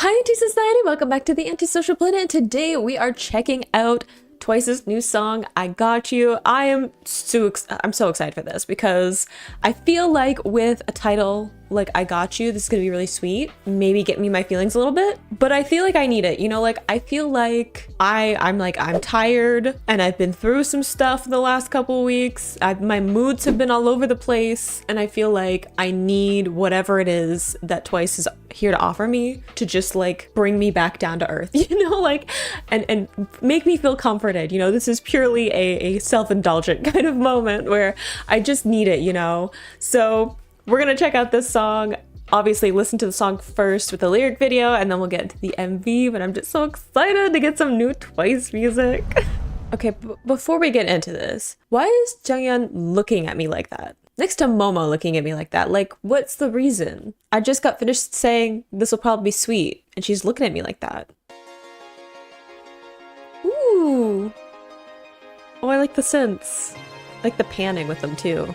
Hi Anti-Society, welcome back to the Antisocial Planet, and today we are checking out Twice's new song, I Got You. I'm so excited for this because I feel like with a title like I Got You, this is gonna be really sweet, maybe get me my feelings a little bit, but I feel like I need it, you know, like I feel like I'm tired and I've been through some stuff the last couple weeks. My moods have been all over the place and I feel like I need whatever it is that Twice is here to offer me to just like bring me back down to earth, you know, like and make me feel comforted. You know, this is purely a self-indulgent kind of moment where I just need it, you know. So we're gonna check out this song, obviously listen to the song first with the lyric video, and then we'll get into the MV, but I'm just so excited to get some new Twice music. Okay, before we get into this, why is Jeongyeon looking at me like that? Next to Momo looking at me like that, like what's the reason? I just got finished saying this will probably be sweet, and she's looking at me like that. Ooh. Oh, I like the synths. I like the panning with them too.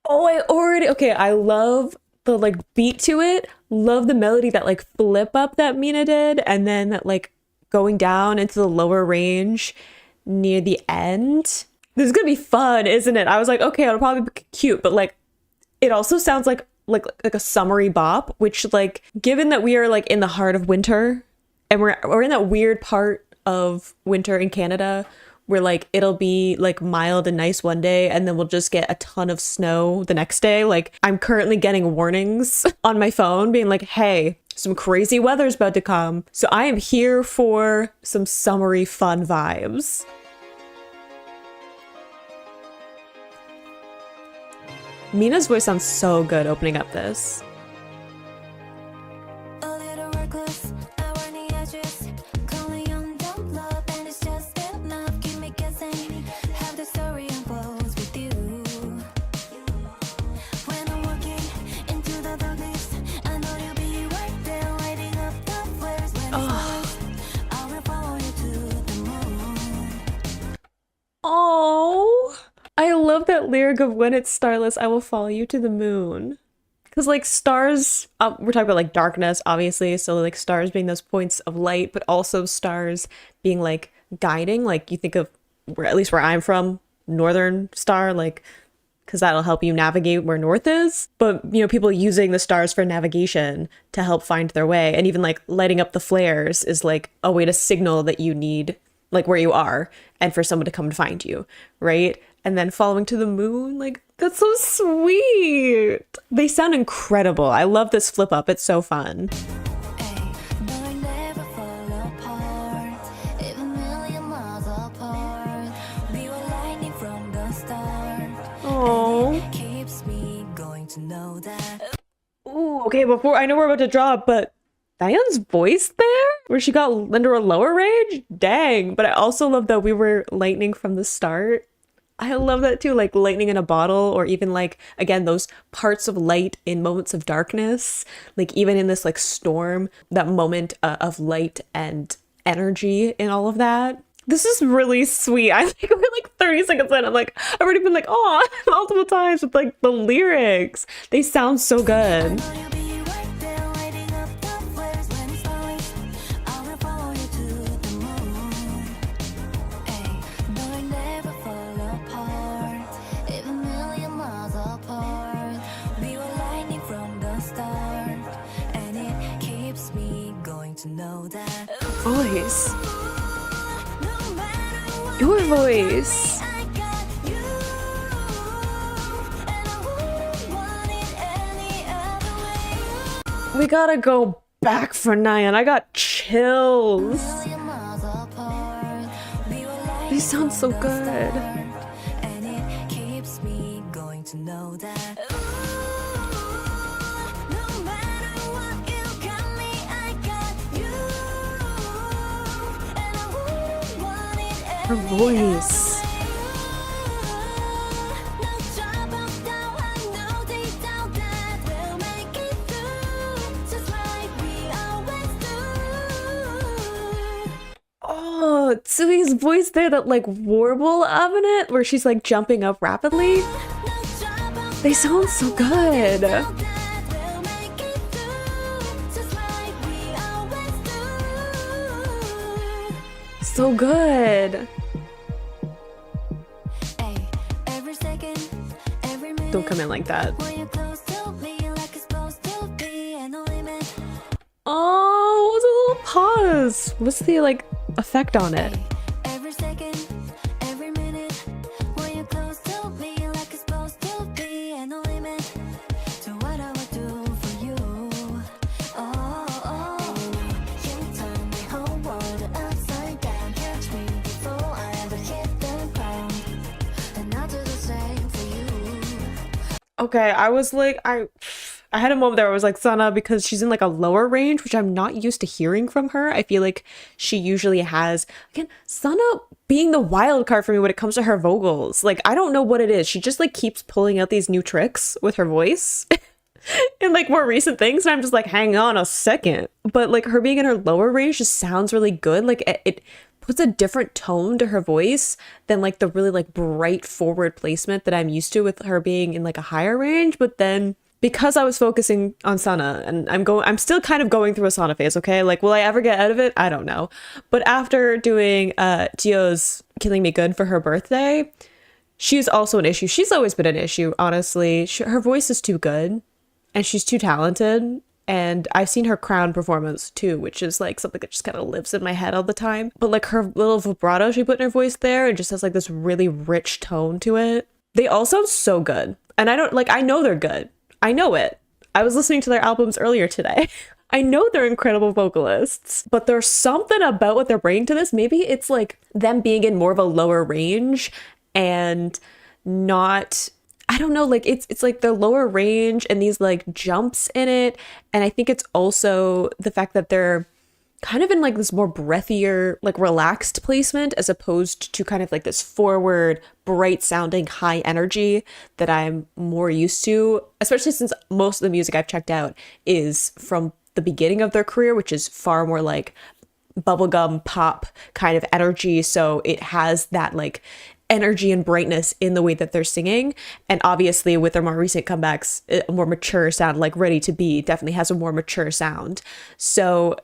Oh, okay, I love the like beat to it, love the melody, that like flip up that Mina did, and then that like going down into the lower range near the end. This is gonna be fun, isn't it? I was like, okay, it'll probably be cute, but like it also sounds like a summery bop, which like given that we are like in the heart of winter and we're in that weird part of winter in Canada where like it'll be like mild and nice one day and then we'll just get a ton of snow the next day. Like I'm currently getting warnings on my phone being like, hey, some crazy weather's about to come. So I am here for some summery fun vibes. Mina's voice sounds so good opening up this. Oh, I love that lyric of when it's starless, I will follow you to the moon. Because like stars, we're talking about like darkness, obviously. So like stars being those points of light, but also stars being like guiding. Like you think of at least where I'm from, Northern Star, like because that'll help you navigate where north is. But you know, people using the stars for navigation to help find their way, and even like lighting up the flares is like a way to signal that you need like where you are and for someone to come to find you, right? And then following to the moon, like that's so sweet. They sound incredible. I love this flip up. It's so fun. Oh. Ooh, okay, before I know we're about to drop, but Diane's voice there? Where she got under a lower range? Dang. But I also love that we were lightning from the start. I love that too, like lightning in a bottle, or even like, again, those parts of light in moments of darkness. Like even in this like storm, that moment of light and energy in all of that. This is really sweet. I think we're like 30 seconds in. I'm like, I've already been like, oh, multiple times with like the lyrics. They sound so good. Voice. Your voice. We gotta go back for Nayeon. I got chills. They sound so good. Her voice. but Sui's voice there, that like warble of it, where she's like jumping up rapidly, they sound so good. So good. Don't come in like that. Oh, what was a little pause? What's the like effect on it? Okay, I was like, I had a moment there where I was like, Sana, because she's in like a lower range, which I'm not used to hearing from her. I feel like she usually has, again, Sana being the wild card for me when it comes to her vocals. Like, I don't know what it is. She just like keeps pulling out these new tricks with her voice in like more recent things. And I'm just like, hang on a second. But like her being in her lower range just sounds really good. Like it puts a different tone to her voice than like the really like bright forward placement that I'm used to with her being in like a higher range. But then because I was focusing on Sana, and I'm still kind of going through a Sana phase, okay? Like, will I ever get out of it? I don't know. But after doing Jio's Killing Me Good for her birthday, she's also an issue. She's always been an issue, honestly. Her voice is too good and she's too talented. And I've seen her Crown performance too, which is like something that just kind of lives in my head all the time. But like her little vibrato she put in her voice there, it just has like this really rich tone to it. They all sound so good. And I know they're good. I know it. I was listening to their albums earlier today. I know they're incredible vocalists, but there's something about what they're bringing to this. Maybe it's like them being in more of a lower range and not, I don't know, like it's like the lower range and these like jumps in it. And I think it's also the fact that they're kind of in like this more breathier, like relaxed placement as opposed to kind of like this forward, bright sounding high energy that I'm more used to, especially since most of the music I've checked out is from the beginning of their career, which is far more like bubblegum pop kind of energy. So it has that like energy and brightness in the way that they're singing. And obviously with their more recent comebacks, a more mature sound, like Ready to Be definitely has a more mature sound. So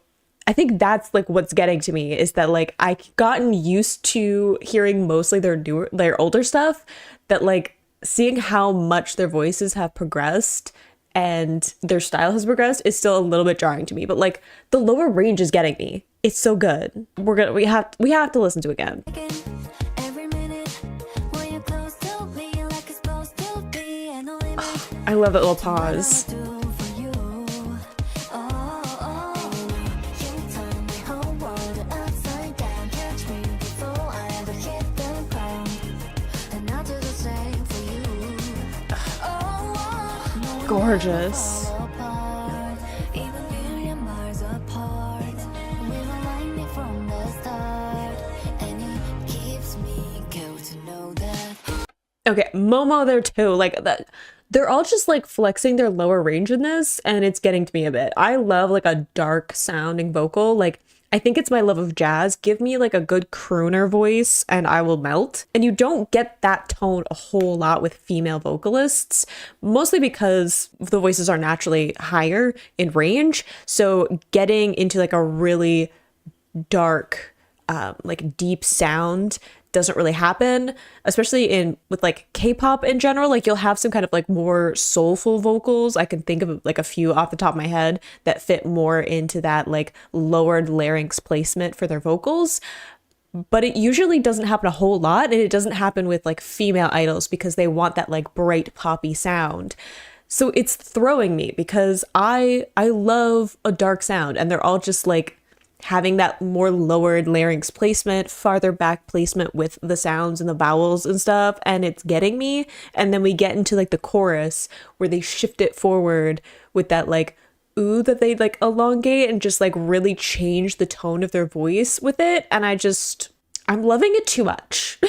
I think that's like what's getting to me, is that like I've gotten used to hearing mostly their older stuff, that like seeing how much their voices have progressed and their style has progressed is still a little bit jarring to me. But like the lower range is getting me. It's so good. We have to listen to it again. I love that little pause. Gorgeous. Okay, Momo there too, like that. They're all just like flexing their lower range in this, and it's getting to me a bit. I love like a dark sounding vocal. Like I think it's my love of jazz. Give me like a good crooner voice and I will melt. And you don't get that tone a whole lot with female vocalists, mostly because the voices are naturally higher in range. So getting into like a really dark, like deep sound doesn't really happen, especially with like K-pop in general. Like you'll have some kind of like more soulful vocals. I can think of like a few off the top of my head that fit more into that like lowered larynx placement for their vocals. But it usually doesn't happen a whole lot, and it doesn't happen with like female idols because they want that like bright poppy sound. So it's throwing me because I love a dark sound, and they're all just like having that more lowered larynx placement, farther back placement with the sounds and the vowels and stuff, and it's getting me. And then we get into like the chorus where they shift it forward with that like ooh that they like elongate and just like really change the tone of their voice with it. And I'm loving it too much.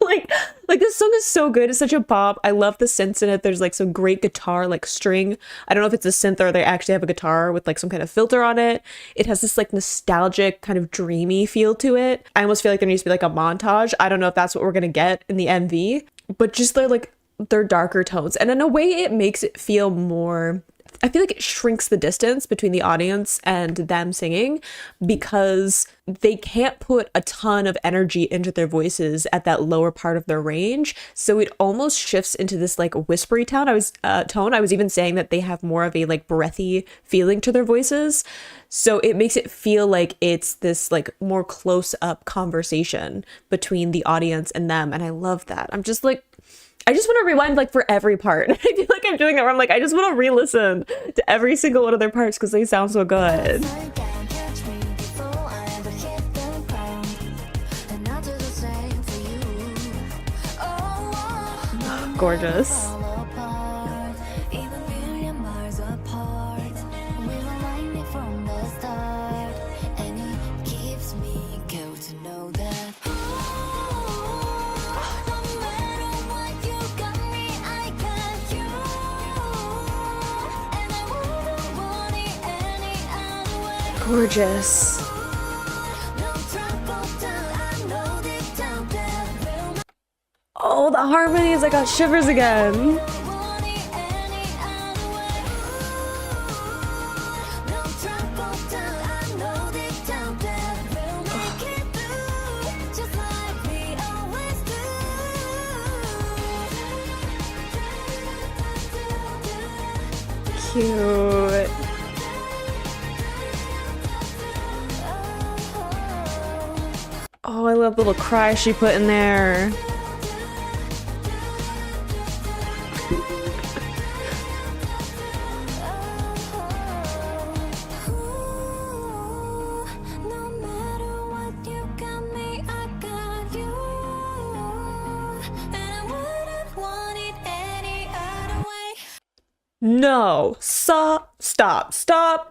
like like this song is so good. It's such a pop. I love the synths in it. There's like some great guitar like string. I don't know if it's a synth or they actually have a guitar with like some kind of filter on it. It has this like nostalgic kind of dreamy feel to it. I almost feel like there needs to be like a montage. I don't know if that's what we're gonna get in the MV, but just their darker tones, and in a way it makes it feel more, I feel like it shrinks the distance between the audience and them singing because they can't put a ton of energy into their voices at that lower part of their range. So it almost shifts into this like whispery tone. I was even saying that they have more of a like breathy feeling to their voices. So it makes it feel like it's this like more close up conversation between the audience and them. And I love that. I just want to rewind like for every part. I feel like I'm doing that where I'm like, I just want to re-listen to every single one of their parts because they sound so good. Gorgeous. Gorgeous. Oh, the harmonies, I got shivers again. Cute. Oh, I love the little cry she put in there. No, stop,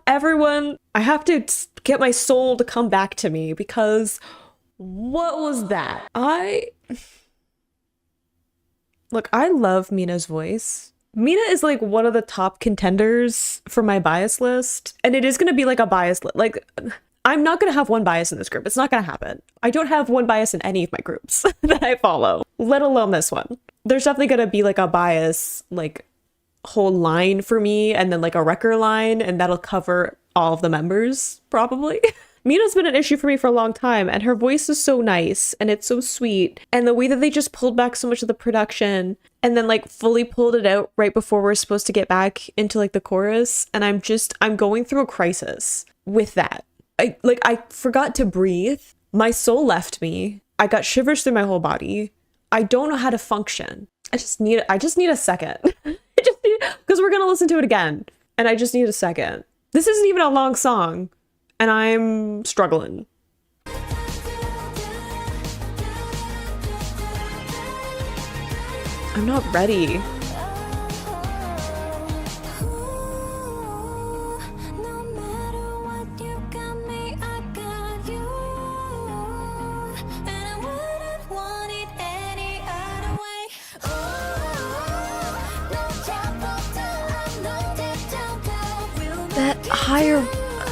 everyone. I have to get my soul to come back to me because what was that? Look, I love Mina's voice. Mina is like one of the top contenders for my bias list, and it is going to be like a bias list. Like, I'm not going to have one bias in this group. It's not going to happen. I don't have one bias in any of my groups that I follow, let alone this one. There's definitely going to be like a bias, like whole line for me, and then like a wrecker line, and that'll cover all of the members probably. Mina's been an issue for me for a long time, and her voice is so nice and it's so sweet, and the way that they just pulled back so much of the production and then like fully pulled it out right before we're supposed to get back into like the chorus, and I'm going through a crisis with that. I forgot to breathe. My soul left me. I got shivers through my whole body. I don't know how to function. I just need a second. Because we're gonna listen to it again, and I just need a second. This isn't even a long song, and I'm struggling. I'm not ready. That higher...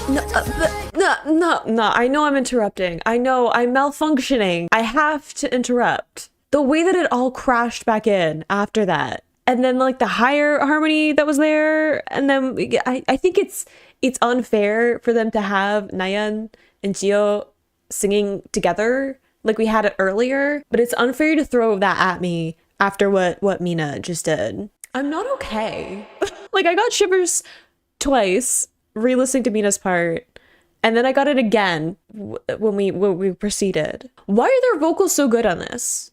No, I know I'm interrupting. I know I'm malfunctioning. I have to interrupt. The way that it all crashed back in after that. And then like the higher harmony that was there. And then I think it's unfair for them to have Nayeon and Jihyo singing together like we had it earlier. But it's unfair to throw that at me after what Mina just did. I'm not okay. Like I got shivers twice re-listening to Mina's part, and then I got it again when we proceeded. Why are their vocals so good on this?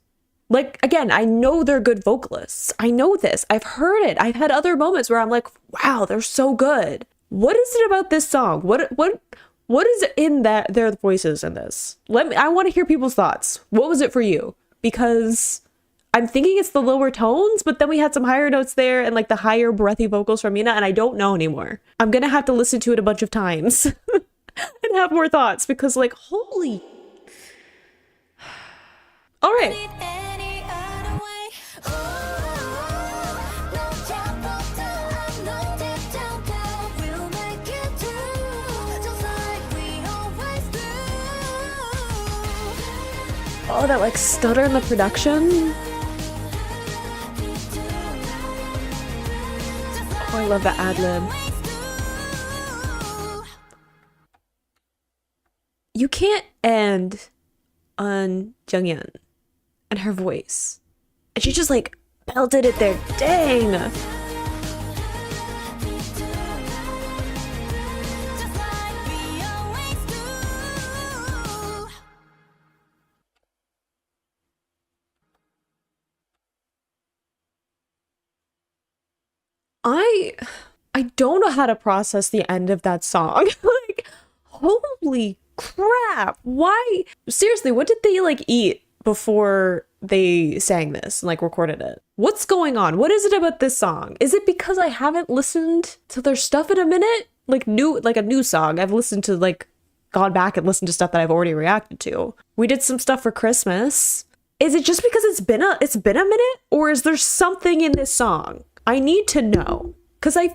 Like, again, I know they're good vocalists. I know this. I've heard it. I've had other moments where I'm like, wow, they're so good. What is it about this song? What is in their voices in this? I want to hear people's thoughts. What was it for you? Because I'm thinking it's the lower tones, but then we had some higher notes there and like the higher breathy vocals from Mina, and I don't know anymore. I'm gonna have to listen to it a bunch of times and have more thoughts because like, holy... All right. Oh, that like stutter in the production. Oh, I love that ad-lib. You can't end on Junghyun and her voice. And she just like belted it there. Dang. I don't know how to process the end of that song. Like, holy crap. Why? Seriously, what did they like eat before they sang this and like recorded it? What's going on? What is it about this song? Is it because I haven't listened to their stuff in a minute? Like a new song. I've listened to like gone back and listened to stuff that I've already reacted to. We did some stuff for Christmas. Is it just because it's been a minute, or is there something in this song? I need to know, because I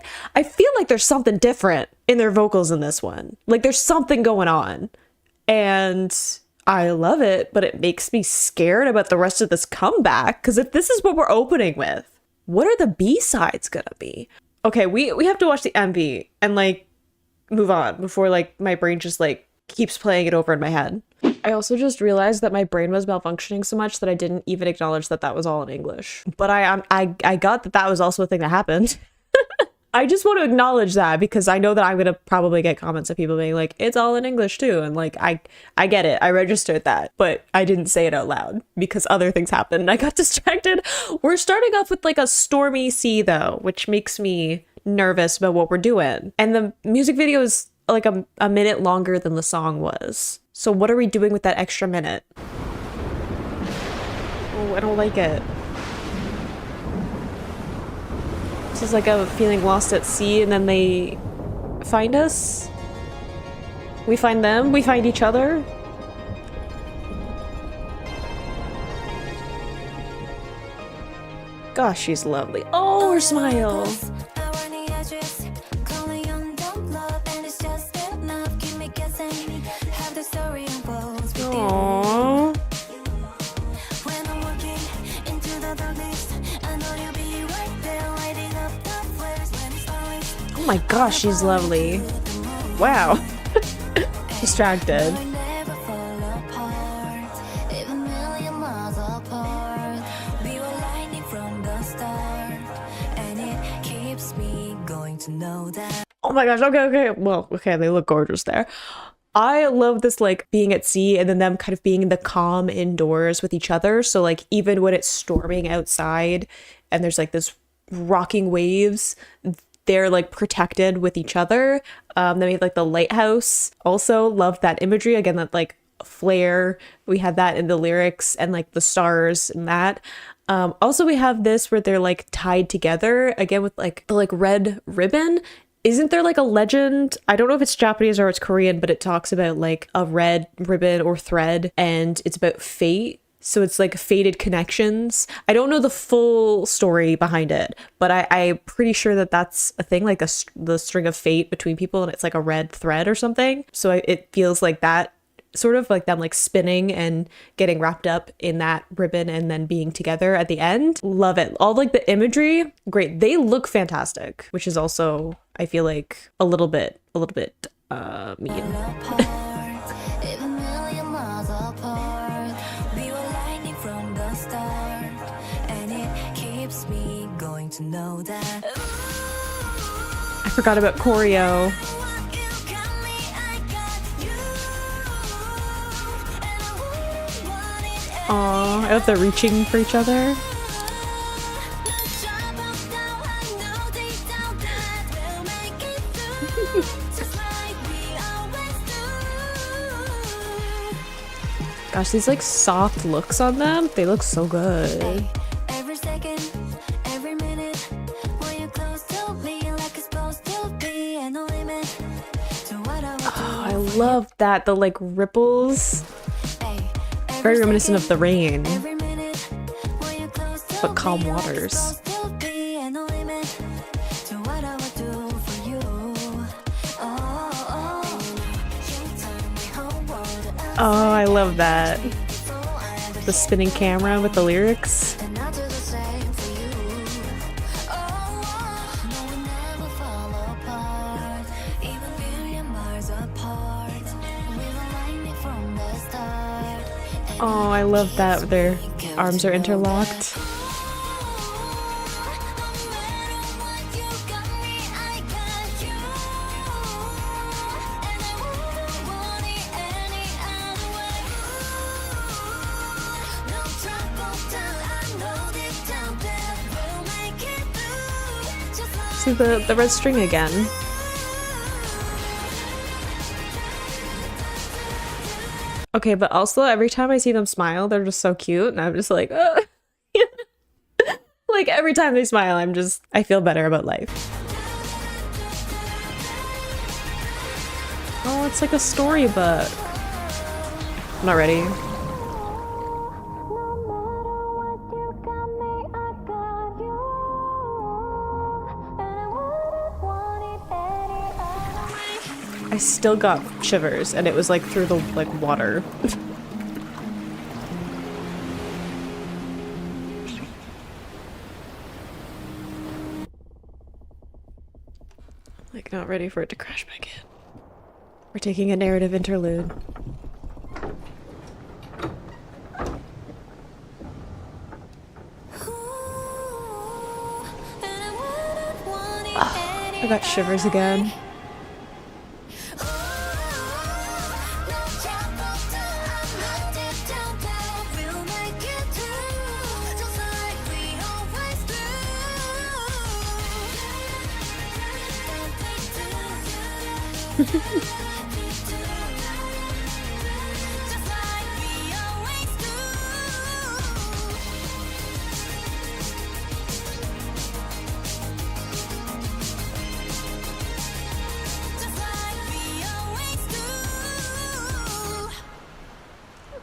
feel like there's something different in their vocals in this one. Like there's something going on, and I love it, but it makes me scared about the rest of this comeback, because if this is what we're opening with, what are the B-sides gonna be? Okay, we have to watch the MV and like move on before like my brain just like keeps playing it over in my head. I also just realized that my brain was malfunctioning so much that I didn't even acknowledge that that was all in English. But I got that was also a thing that happened. I just want to acknowledge that, because I know that I'm gonna probably get comments of people being like, it's all in English too, and like I get it, I registered that, but I didn't say it out loud because other things happened and I got distracted. We're starting off with like a stormy sea though, which makes me nervous about what we're doing. And the music video is like a minute longer than the song was. So what are we doing with that extra minute? Oh, I don't like it. This is like a feeling lost at sea, and then they find us. We find them, we find each other. Gosh, she's lovely. Oh, her smile. Aww. Oh my gosh, she's lovely. Wow. Distracted. Oh my gosh, okay. Well, okay, they look gorgeous there. I love this like being at sea and then them kind of being in the calm indoors with each other. So like even when it's storming outside and there's like this rocking waves, they're like protected with each other. Then we have like the lighthouse. Also love that imagery. Again, that like flare. We had that in the lyrics, and like the stars and that. Also we have this where they're like tied together again with like the like red ribbon. Isn't there like a legend? I don't know if it's Japanese or it's Korean, but it talks about like a red ribbon or thread, and it's about fate. So it's like fated connections. I don't know the full story behind it, but I'm pretty sure that that's a thing, like the string of fate between people, and it's like a red thread or something. So it feels like that, sort of like them like spinning and getting wrapped up in that ribbon and then being together at the end. Love it. All like the imagery, great. They look fantastic, which is also, I feel like a little bit mean. I forgot about choreo. Aw, I love they're reaching for each other. Gosh, these like soft looks on them, they look so good. Oh, I love that, the like ripples. Very reminiscent of the rain. but calm waters. Oh, I love that. The spinning camera with the lyrics. Oh, I love that their arms are interlocked. See the red string again. Okay, but also every time I see them smile, they're just so cute, and I'm just like, oh. Like every time they smile, I feel better about life. Oh, it's like a storybook. I'm not ready. I still got shivers, and it was like through the water. Like not ready for it to crash back in. We're taking a narrative interlude. Oh, I got shivers again.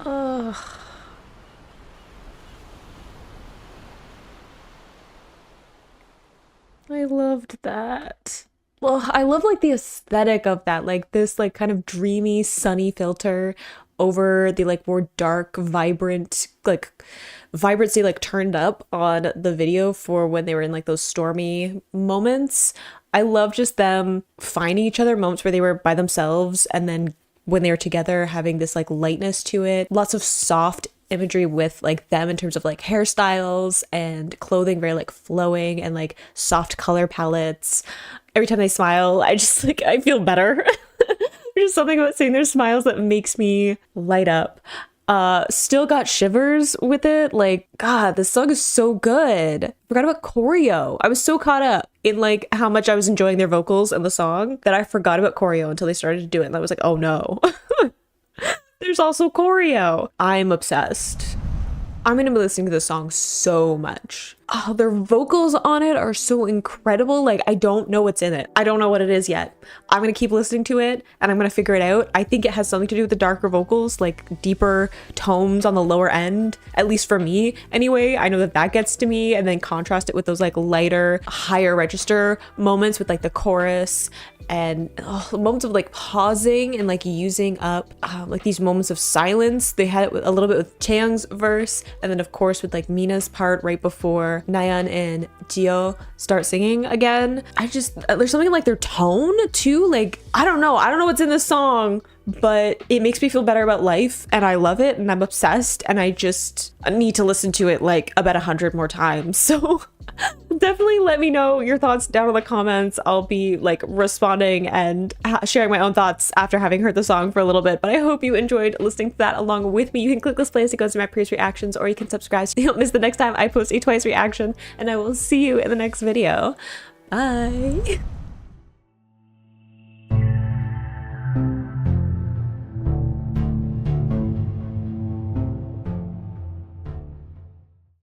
Ugh. I loved that. Well, I love like the aesthetic of that, like this like kind of dreamy sunny filter over the like more dark vibrant like vibrancy like turned up on the video for when they were in like those stormy moments. I love just them finding each other, moments where they were by themselves, and then when they were together having this like lightness to it. Lots of soft imagery with like them in terms of like hairstyles and clothing, very like flowing and like soft color palettes. Every time they smile, I just like I feel better. There's something about seeing their smiles that makes me light up. Still got shivers with it. Like, God, this song is so good. Forgot about choreo. I was so caught up in like how much I was enjoying their vocals and the song that I forgot about choreo until they started to do it. And I was like, oh no, there's also choreo. I'm obsessed. I'm gonna be listening to this song so much. Oh, their vocals on it are so incredible. Like, I don't know what's in it. I don't know what it is yet. I'm gonna keep listening to it and I'm gonna figure it out. I think it has something to do with the darker vocals, like deeper tones on the lower end, at least for me. Anyway, I know that that gets to me, and then contrast it with those like lighter, higher register moments with like the chorus and moments of like pausing and like using up like these moments of silence. They had it a little bit with Chaeyoung's verse, and then of course with like Mina's part right before Nayeon and Jihyo start singing again. There's something like their tone too. Like, I don't know what's in this song, but it makes me feel better about life, and I love it, and I'm obsessed, and I just need to listen to it like about 100 more times. So definitely let me know your thoughts down in the comments. I'll be like responding and sharing my own thoughts after having heard the song for a little bit, but I hope you enjoyed listening to that along with me. You can click this playlist, it goes to my previous reactions, or you can subscribe so you don't miss the next time I post a Twice reaction, and I will see you in the next video. Bye.